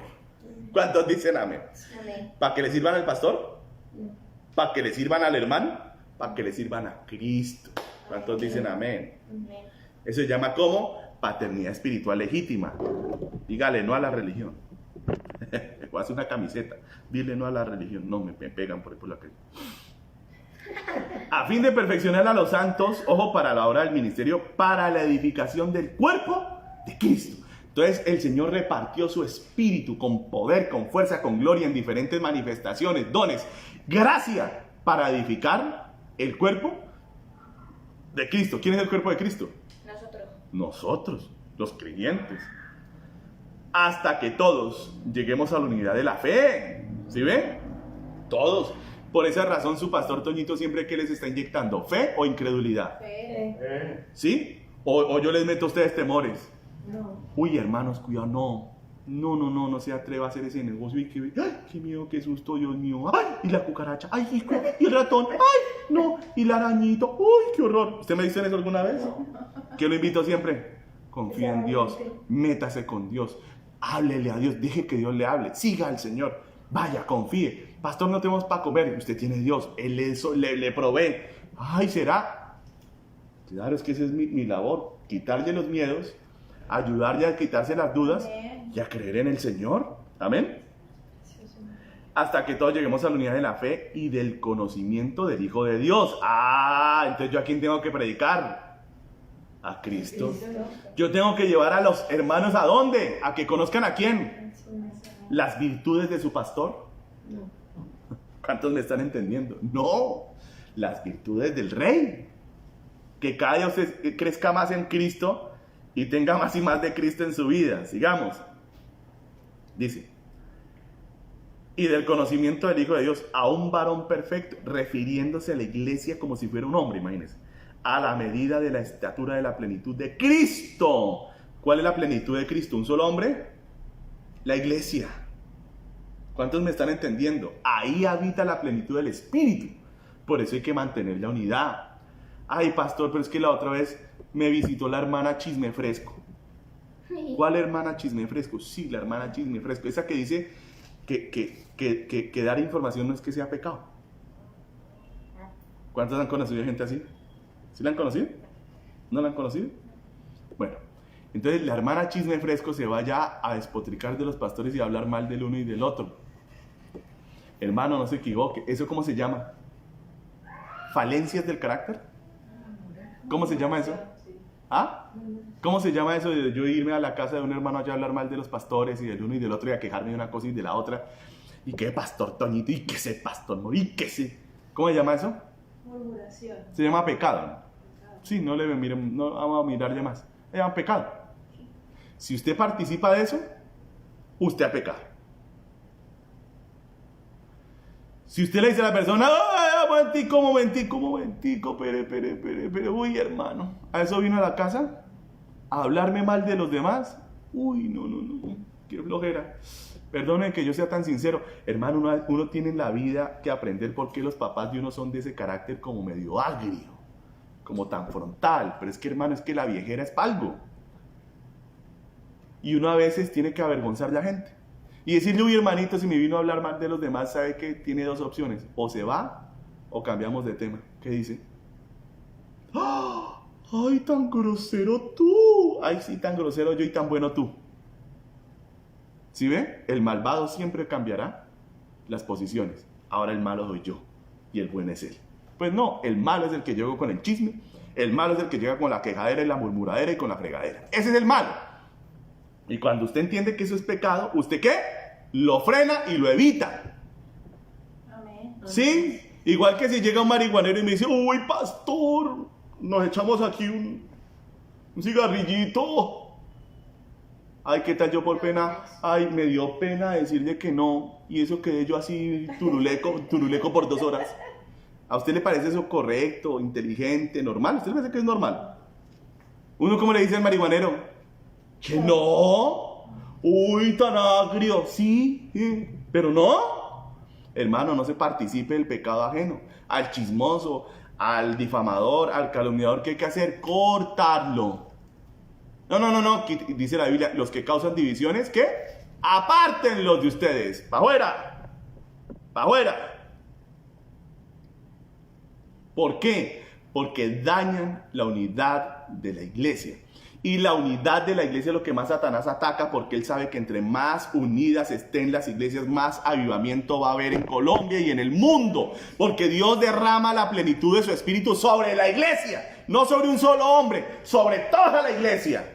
¿Cuántos dicen amén? Amén. ¿Para que le sirvan al pastor? ¿Para que le sirvan al hermano? Para que le sirvan a Cristo. ¿Cuántos dicen amén? Amén. Eso se llama como paternidad espiritual legítima. Dígale no a la religión. Voy a hacer una camiseta. Dile no a la religión. No, me pegan por la calle. A fin de perfeccionar a los santos, ojo, para la obra del ministerio, para la edificación del cuerpo de Cristo. Entonces el Señor repartió su espíritu con poder, con fuerza, con gloria en diferentes manifestaciones, dones, gracia para edificar el cuerpo de Cristo. ¿Quién es el cuerpo de Cristo? Nosotros, los creyentes. Hasta que todos lleguemos a la unidad de la fe. ¿Sí ven? Todos. Por esa razón su pastor Toñito siempre que les está inyectando, ¿fe o incredulidad? Fe. ¿Sí? O yo les meto a ustedes temores. No. Uy, hermanos, cuidado, no se atreva a hacer ese negocio. Y qué miedo, qué susto, Dios mío. Ay, y la cucaracha, ay, y el ratón, ay, no, y el arañito, uy, qué horror. ¿Usted me dice eso alguna vez? ¿Qué lo invito siempre? Confía en Dios, métase con Dios, háblele a Dios, deje que Dios le hable, siga al Señor, vaya, confíe. Pastor, no tenemos para comer, usted tiene Dios, Él le provee. Ay, ¿será? Claro, es que esa es mi labor, quitarle los miedos, ayudarle a quitarse las dudas y a creer en el Señor. Amén. Hasta que todos lleguemos a la unidad de la fe y del conocimiento del Hijo de Dios. Entonces yo a quién tengo que predicar. A Cristo. Yo tengo que llevar a los hermanos ¿a dónde? A que conozcan a quién. Las virtudes de su pastor. ¿Cuántos me están entendiendo? No, las virtudes del Rey. Que cada día usted crezca más en Cristo y tenga más y más de Cristo en su vida. Sigamos. Dice, y del conocimiento del Hijo de Dios a un varón perfecto, refiriéndose a la iglesia como si fuera un hombre, imagínense, a la medida de la estatura de la plenitud de Cristo. ¿Cuál es la plenitud de Cristo? ¿Un solo hombre? La iglesia. ¿Cuántos me están entendiendo? Ahí habita la plenitud del Espíritu. Por eso hay que mantener la unidad. Ay, pastor, pero es que la otra vez me visitó la hermana Chisme Fresco. ¿Cuál hermana Chisme Fresco? Sí, la hermana Chisme Fresco. Esa que dice que dar información no es que sea pecado. ¿Cuántos han conocido gente así? ¿Sí la han conocido? ¿No la han conocido? Bueno, entonces la hermana Chisme Fresco se vaya a despotricar de los pastores y a hablar mal del uno y del otro. Hermano, no se equivoque. ¿Eso cómo se llama? ¿Falencias del carácter? ¿Cómo se llama eso? ¿Ah? ¿Cómo se llama eso de yo irme a la casa de un hermano allá a hablar mal de los pastores y del uno y del otro y a quejarme de una cosa y de la otra? ¿Y qué pastor Toñito? ¿Y qué ese pastor? ¿No? ¿Y qué ese? ¿Cómo se llama eso? Murmuración. Se llama pecado, ¿no? Sí, no le miren, no vamos a mirar ya más. Se llama pecado. Si usted participa de eso, usted ha pecado. Si usted le dice a la persona, ¡ay, momentico, pero, uy, hermano, ¿a eso vino a la casa? ¿A hablarme mal de los demás? Uy, no, qué flojera. Perdonen que yo sea tan sincero. Hermano, uno tiene en la vida que aprender por qué los papás de uno son de ese carácter como medio agrio, como tan frontal. Pero es que, hermano, es que la viejera es palgo. Y uno a veces tiene que avergonzar a la gente. Y decirle, uy, hermanito, si me vino a hablar mal de los demás, sabe que tiene dos opciones. O se va, o cambiamos de tema. ¿Qué dice? ¡Ah! ¡Ay, tan grosero tú! ¡Ay, sí, tan grosero yo y tan bueno tú! ¿Sí ve? El malvado siempre cambiará las posiciones. Ahora el malo soy yo y el bueno es él. Pues no, el malo es el que llega con el chisme, el malo es el que llega con la quejadera y la murmuradera y con la fregadera. Ese es el malo. Y cuando usted entiende que eso es pecado, ¿usted qué? Lo frena y lo evita. Amén. ¿Sí? Igual que si llega un marihuanero y me dice, uy, pastor, nos echamos aquí un cigarrillito. Ay, ¿qué tal yo por pena? Ay, me dio pena decirle que no. Y eso quedé yo así turuleco por 2 horas. ¿A usted le parece eso correcto, inteligente, normal? ¿A usted le parece que es normal? ¿Uno cómo le dice al marihuanero? ¿Que no? Uy, tan agrio. Sí, pero no. Hermano, no se participe del pecado ajeno. Al chismoso, al difamador, al calumniador, ¿qué hay que hacer? Cortarlo. No, dice la Biblia, los que causan divisiones, ¿qué? Apártenlos de ustedes, ¡pa' afuera! ¡Pa' afuera! ¿Por qué? Porque dañan la unidad de la iglesia. Y la unidad de la iglesia es lo que más Satanás ataca, porque él sabe que entre más unidas estén las iglesias, más avivamiento va a haber en Colombia y en el mundo. Porque Dios derrama la plenitud de su espíritu sobre la iglesia, no sobre un solo hombre, sobre toda la iglesia.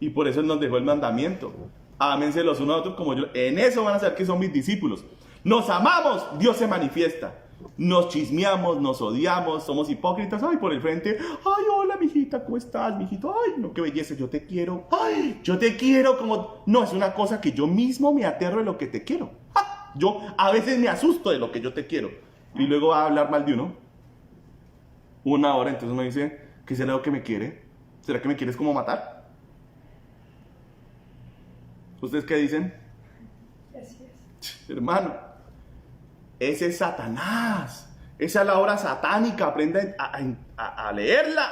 Y por eso Él nos dejó el mandamiento. Ámense los unos a otros como yo. En eso van a saber que son mis discípulos. Nos amamos, Dios se manifiesta. Nos chismeamos, nos odiamos, somos hipócritas. Ay, por el frente. Ay, hola, mijita, ¿cómo estás, mijito? Ay, no, qué belleza, yo te quiero. Ay, yo te quiero como... No, es una cosa que yo mismo me aterro de lo que te quiero. Yo a veces me asusto de lo que yo te quiero. Y luego va a hablar mal de uno. 1 hora, entonces uno dice, ¿qué será lo que me quiere? ¿Será que me quieres como matar? ¿Ustedes qué dicen? Así es. Hermano, ese es Satanás. Esa es la obra satánica. Aprenda a leerla.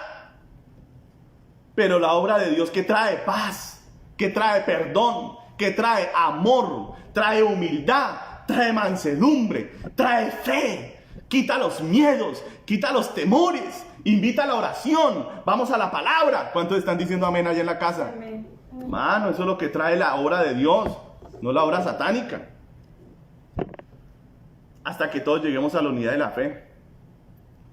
Pero la obra de Dios que trae paz, que trae perdón, que trae amor, trae humildad, trae mansedumbre, trae fe. Quita los miedos, quita los temores, invita a la oración. Vamos a la palabra. ¿Cuántos están diciendo amén allá en la casa? Amén. Mano, eso es lo que trae la obra de Dios, no la obra satánica. Hasta que todos lleguemos a la unidad de la fe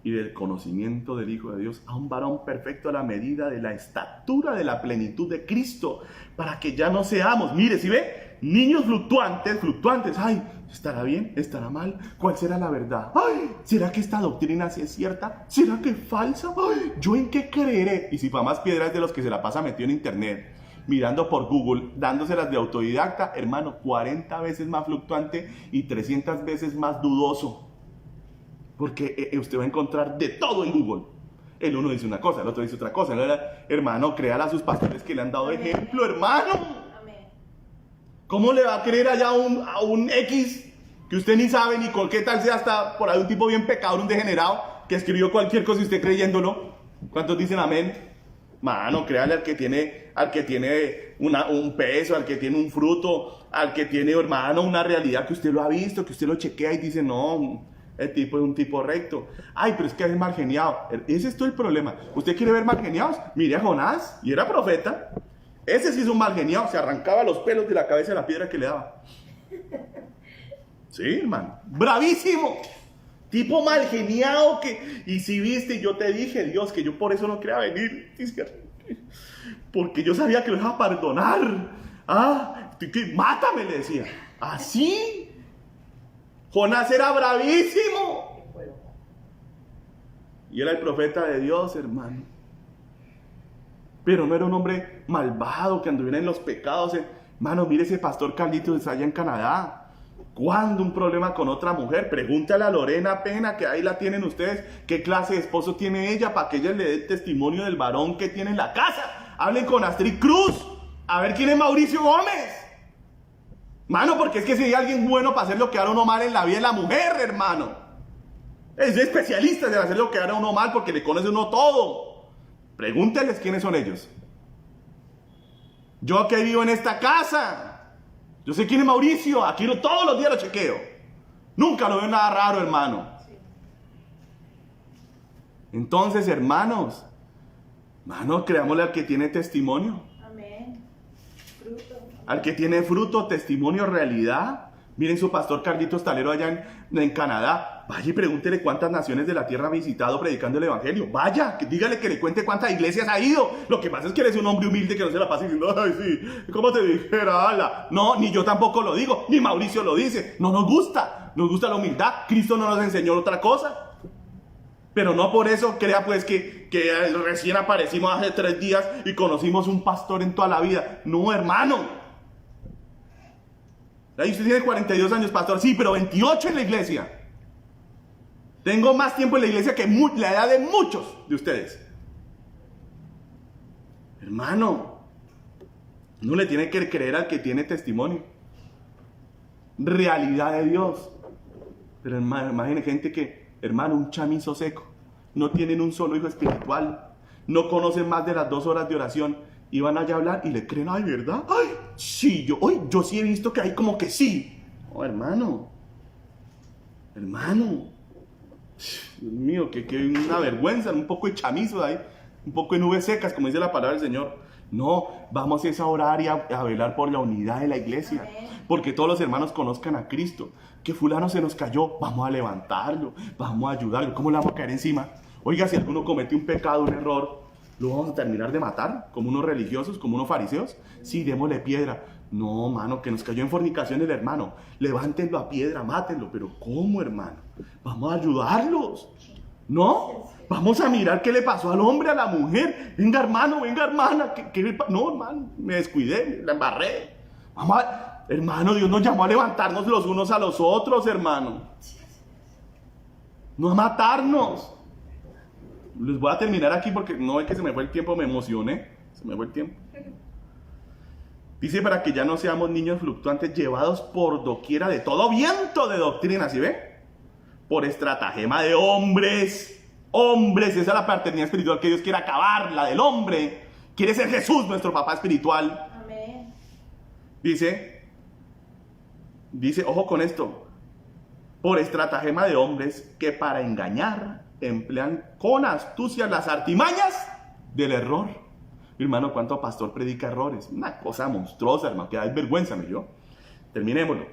y del conocimiento del Hijo de Dios, a un varón perfecto a la medida de la estatura de la plenitud de Cristo, para que ya no seamos, mire, si ve, niños fluctuantes, ay, ¿estará bien? ¿Estará mal? ¿Cuál será la verdad? Ay, ¿será que esta doctrina sí es cierta? ¿Será que es falsa? Ay, ¿yo en qué creeré? Y si para más piedras de los que se la pasa metido en internet, mirando por Google, dándoselas de autodidacta, hermano, 40 veces más fluctuante y 300 veces más dudoso. Porque usted va a encontrar de todo en Google. El uno dice una cosa, el otro dice otra cosa. Hermano, créala a sus pastores que le han dado ejemplo, hermano. Amén. ¿Cómo le va a creer allá a un X que usted ni sabe ni con qué tal sea, hasta por ahí un tipo bien pecador, un degenerado, que escribió cualquier cosa y usted creyéndolo? ¿Cuántos dicen amén? Mano, créale al que tiene un peso, al que tiene un fruto, al que tiene, hermano, una realidad que usted lo ha visto, que usted lo chequea y dice, no, el tipo es un tipo recto. Ay, pero es que es mal geniado. Ese es todo el problema. ¿Usted quiere ver mal geniados? Mire a Jonás, y era profeta. Ese sí es un mal geniado, se arrancaba los pelos de la cabeza de la piedra que le daba. Sí, hermano, bravísimo. Tipo mal geniado que... Y si viste, yo te dije, Dios, que yo por eso no quería venir. Porque yo sabía que lo iba a perdonar. Mátame, le decía. ¿Así? Jonás era bravísimo. Y era el profeta de Dios, hermano. Pero no era un hombre malvado que anduviera en los pecados. Hermano, mire ese pastor Carlitos allá en Canadá. ¿Cuándo un problema con otra mujer? Pregúntale a Lorena Pena, que ahí la tienen ustedes, qué clase de esposo tiene ella para que ella le dé testimonio del varón que tiene en la casa. Hablen con Astrid Cruz. A ver quién es Mauricio Gómez. Mano, porque es que si hay alguien bueno para hacer lo que hará uno mal en la vida es la mujer, hermano. Es de especialistas en hacer lo que hará uno mal porque le conoce uno todo. Pregúntenles quiénes son ellos. Yo que vivo en esta casa, yo sé quién es Mauricio. Aquí todos los días lo chequeo. Nunca lo veo nada raro, hermano. Entonces, hermanos, creámosle al que tiene testimonio. Amén. Fruto. Al que tiene fruto, testimonio, realidad. Miren su pastor Carlitos Talero allá en Canadá. Vaya y pregúntele cuántas naciones de la tierra ha visitado predicando el evangelio. Vaya, dígale que le cuente cuántas iglesias ha ido. Lo que pasa es que eres un hombre humilde que no se la pasa diciendo, ay, sí, ¿cómo te dijera, ala? No, ni yo tampoco lo digo, ni Mauricio lo dice. No nos gusta la humildad. Cristo no nos enseñó otra cosa. Pero no por eso crea pues que recién aparecimos hace 3 días y conocimos un pastor en toda la vida. No, hermano. Ahí usted tiene 42 años, pastor. Sí, pero 28 en la iglesia. Tengo más tiempo en la iglesia que la edad de muchos de ustedes. Hermano, no le tiene que creer al que tiene testimonio. Realidad de Dios. Pero hermano, imagine gente que, hermano, un chamizo seco. No tienen un solo hijo espiritual. No conocen más de las 2 horas de oración. Y van allá a hablar y le creen, ay, ¿verdad? Ay, sí, yo sí he visto que hay como que sí. Oh, hermano. Hermano. Dios mío, que una vergüenza, un poco de chamizo ahí. Un poco de nubes secas, como dice la palabra del Señor. No, vamos a orar y a velar por la unidad de la iglesia. Amén. Porque todos los hermanos conozcan a Cristo. Que fulano se nos cayó, vamos a levantarlo, vamos a ayudarlo. ¿Cómo le vamos a caer encima? Oiga, si alguno cometió un pecado, un error, ¿lo vamos a terminar de matar? ¿Como unos religiosos, como unos fariseos? Sí, démosle piedra. No, mano, que nos cayó en fornicación el hermano. Levántenlo a piedra, mátenlo. Pero ¿cómo, hermano? Vamos a ayudarlos. ¿No? Vamos a mirar qué le pasó al hombre, a la mujer. Venga, hermano, venga, hermana. No, hermano, me descuidé, la embarré. Vamos a... Hermano, Dios nos llamó a levantarnos los unos a los otros, hermano. No a matarnos. Les voy a terminar aquí porque no es que se me fue el tiempo, me emocioné. Se me fue el tiempo. Dice, para que ya no seamos niños fluctuantes llevados por doquiera de todo viento de doctrina, ¿sí ve? Por estratagema de hombres. Hombres, esa es la paternidad espiritual que Dios quiere acabar, la del hombre. Quiere ser Jesús, nuestro papá espiritual. Amén. Dice, ojo con esto. Por estratagema de hombres que para engañar emplean con astucia las artimañas del error. Hermano, ¿cuánto pastor predica errores? Una cosa monstruosa, hermano, que da vergüenza, ¿no? Yo. Terminémoslo.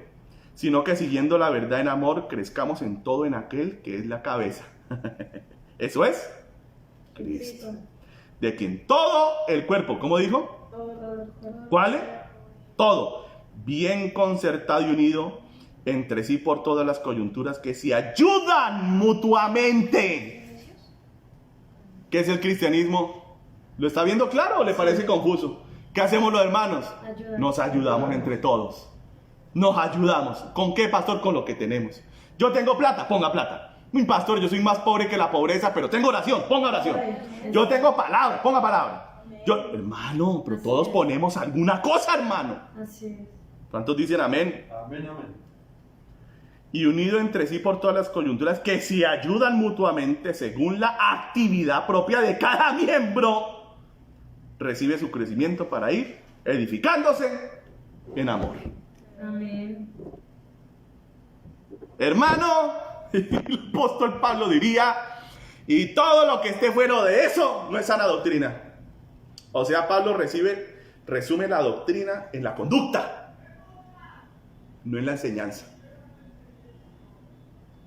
Sino que siguiendo la verdad en amor, crezcamos en todo en aquel que es la cabeza. Eso es Cristo. De quien todo el cuerpo, ¿cómo dijo? Todo. ¿Cuál? Todo. Bien concertado y unido entre sí por todas las coyunturas que se ayudan mutuamente. ¿Qué es el cristianismo? ¿Lo está viendo claro o le parece confuso? ¿Qué hacemos los hermanos? Nos ayudamos entre todos. Nos ayudamos. ¿Con qué, pastor? Con lo que tenemos. Yo tengo plata, ponga plata. Mi pastor, yo soy más pobre que la pobreza, pero tengo oración, ponga oración. Yo tengo palabra, ponga palabra. Yo, hermano, pero todos ponemos alguna cosa, hermano. Así es. ¿Cuántos dicen amén? Amén, amén. Y unido entre sí por todas las coyunturas que se ayudan mutuamente según la actividad propia de cada miembro, recibe su crecimiento para ir edificándose en amor. Amén. Hermano, el apóstol Pablo diría, y todo lo que esté fuera de eso no es sana doctrina. O sea, Pablo resume la doctrina en la conducta, no en la enseñanza.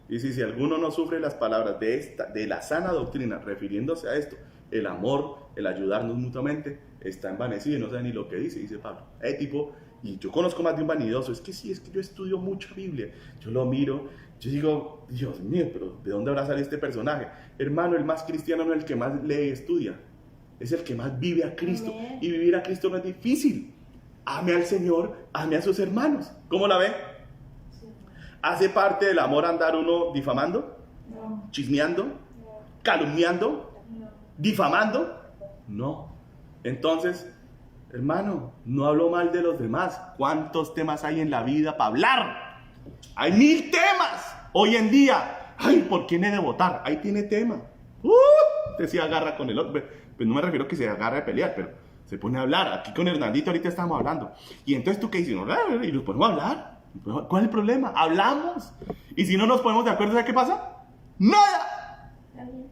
Y si alguno no sufre las palabras de la sana doctrina, refiriéndose a esto, el amor, el ayudarnos mutuamente, está envanecido y no sabe ni lo que dice Pablo. Y yo conozco más de un vanidoso, es que yo estudio mucha Biblia, yo lo miro, yo digo, Dios mío, pero ¿de dónde habrá salido este personaje? Hermano, el más cristiano no es el que más lee y estudia, es el que más vive a Cristo. Amén. Y vivir a Cristo no es difícil. Ame al Señor, ame a sus hermanos. ¿Cómo la ve? ¿Hace parte del amor andar uno difamando? No. ¿Chismeando? No. ¿Calumniando? No. ¿Difamando? No. Entonces, hermano, no hablo mal de los demás. ¿Cuántos temas hay en la vida para hablar? Hay 1000 temas hoy en día. Ay, ¿por quién he de votar? Ahí tiene tema. Usted se agarra con el otro. Pues no me refiero a que se agarre a pelear, pero se pone a hablar. Aquí con Hernandito ahorita estamos hablando. Y entonces tú qué dices, y nos ponemos a hablar. ¿Cuál es el problema? Hablamos. Y si no nos ponemos de acuerdo, ¿sabes qué pasa? ¡Nada! Está bien.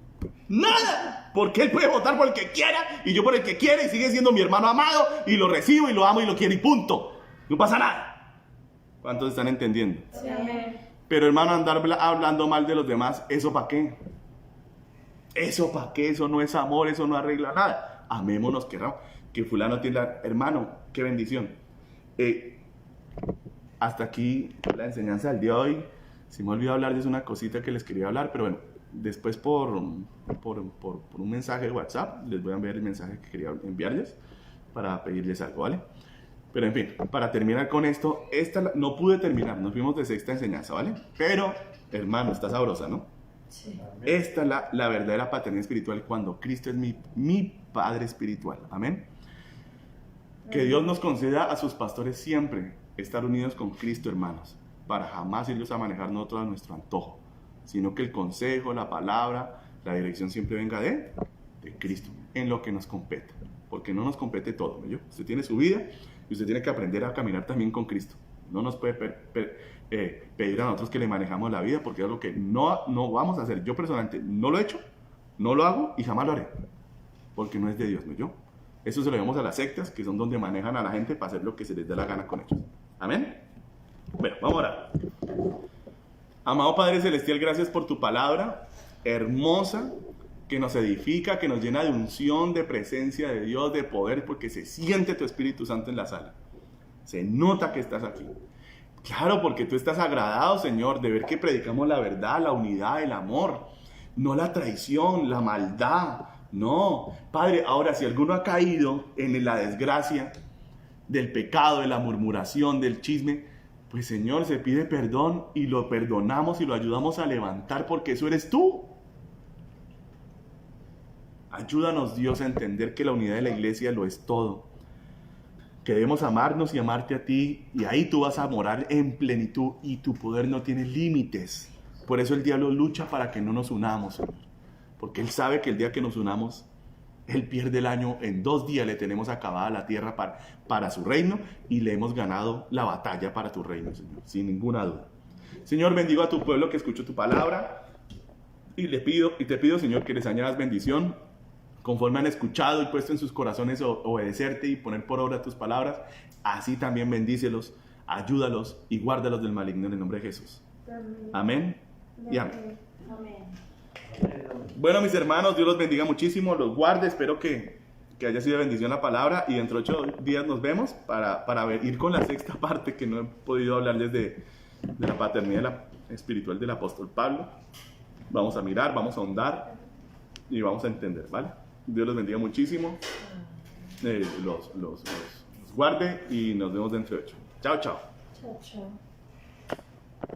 ¡Nada! Porque él puede votar por el que quiera y yo por el que quiera y sigue siendo mi hermano amado y lo recibo y lo amo y lo quiero y punto. No pasa nada. ¿Cuántos están entendiendo? Sí, amén. Pero hermano, andar hablando mal de los demás, ¿eso para qué? ¿Eso para qué? Eso no es amor, eso no arregla nada. Amémonos, que fulano tiene la... Hermano, qué bendición. Hasta aquí la enseñanza del día de hoy. Si me olvidó hablarles una cosita que les quería hablar, pero bueno, después por un mensaje de WhatsApp les voy a enviar el mensaje que quería enviarles para pedirles algo, ¿vale? Pero en fin, para terminar con esto, no pude terminar, nos fuimos de sexta enseñanza, ¿vale? Pero, hermano, está sabrosa, ¿no? Sí. Esta es la verdadera paternidad espiritual cuando Cristo es mi Padre espiritual, amén. Que Dios nos conceda a sus pastores siempre estar unidos con Cristo, hermanos, para jamás irlos a manejar nosotros a nuestro antojo, sino que el consejo, la palabra, la dirección siempre venga de Cristo, en lo que nos compete, porque no nos compete todo, ¿no? Usted tiene su vida y usted tiene que aprender a caminar también con Cristo. No nos puede pedir a nosotros que le manejamos la vida, porque es algo que no vamos a hacer. Yo personalmente no lo he hecho, no lo hago y jamás lo haré, porque no es de Dios, ¿no? Eso se lo debemos a las sectas, que son donde manejan a la gente para hacer lo que se les dé la gana con ellos. Amén. Bueno, vamos a orar. Amado Padre Celestial, gracias por tu palabra hermosa, que nos edifica, que nos llena de unción, de presencia de Dios, de poder, porque se siente tu Espíritu Santo en la sala. Se nota que estás aquí. Claro, porque tú estás agradado, Señor, de ver que predicamos la verdad, la unidad, el amor, no la traición, la maldad. No, Padre, ahora si alguno ha caído en la desgracia del pecado, de la murmuración, del chisme, pues Señor, se pide perdón y lo perdonamos y lo ayudamos a levantar, porque eso eres tú. Ayúdanos, Dios, a entender que la unidad de la iglesia lo es todo, que debemos amarnos y amarte a ti, y ahí tú vas a morar en plenitud y tu poder no tiene límites. Por eso el diablo lucha para que no nos unamos, Señor, porque él sabe que el día que nos unamos, él pierde el año. En 2 días le tenemos acabada la tierra para su reino y le hemos ganado la batalla para tu reino, Señor, sin ninguna duda. Señor, bendigo a tu pueblo que escuchó tu palabra y te pido, Señor, que les añadas bendición conforme han escuchado y puesto en sus corazones obedecerte y poner por obra tus palabras. Así también bendícelos, ayúdalos y guárdalos del maligno en el nombre de Jesús. Amén y amén. Bueno, mis hermanos, Dios los bendiga muchísimo, los guarde. Espero que haya sido de bendición la palabra, y dentro de 8 días nos vemos para ir con la sexta parte, que no he podido hablarles de la paternidad espiritual del apóstol Pablo. Vamos a mirar, vamos a ahondar y vamos a entender, ¿vale? Dios los bendiga muchísimo, los guarde y nos vemos dentro de 8. Chao, chao. Chao, chao.